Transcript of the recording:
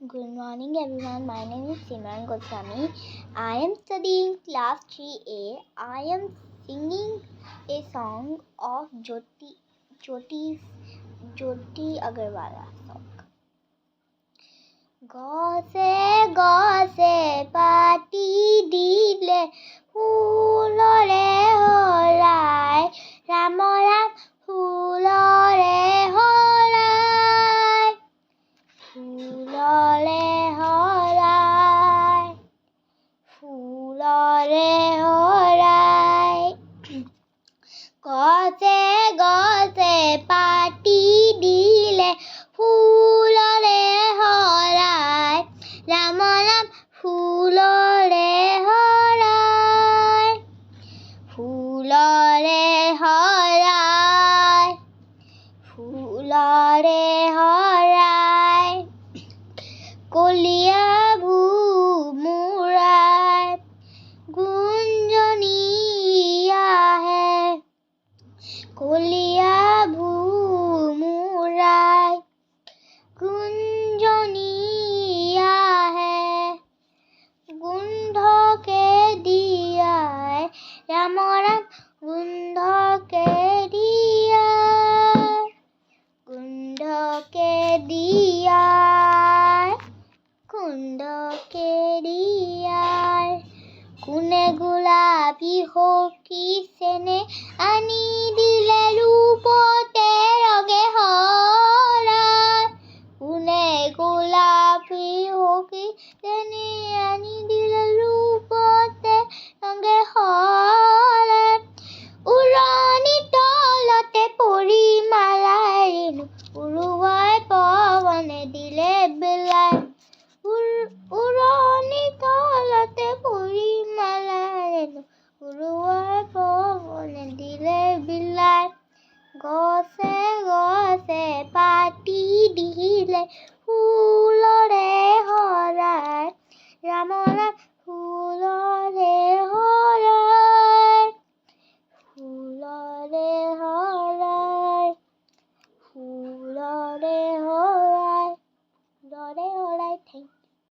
Good morning everyone. My name is Simran Goswami. I am studying class 3A. I am singing a song of Jyoti Agarwala song. গছে গছে পাতি দিলে ফুলৰে হৰাই ৰাম ৰাম ফুলৰে হৰাই ফুলৰে হৰাই ফুলৰে হৰাই গছে গছে পাতি দিলে ফুলৰে হৰাই ৰাম ৰাম ফুলৰে হৰাই ফুলৰে হৰাই ফুলৰে হৰাই কলিয়া ভোমোৰাই গুঞ্জনি আহে কলিয়া ভোমোৰাই গুঞ্জনি আহে গোন্ধকে দিয়াই ৰাম ৰাম গোন্ধকে দিয়াই গোন্ধকে দিয়াই গোন্ধকে দিয়াই কোনে গোলাপী সখীছেনে আনি দিলে ৰূপতে ৰঙে হৰাই কোনে গোলাপী সখীছেনে আনি দিলে ৰূপতে ৰঙে হৰাই উৰণি তলতে পৰি মালাই ৰেণু উৰুৱাই পৱনে দিলে বিলাই উৰণি তলতে পৰি মালাই ৰেণু উৰুৱাই পৱনে দিলে বিলাই গছে গছে পাতি দিলে ফুলৰে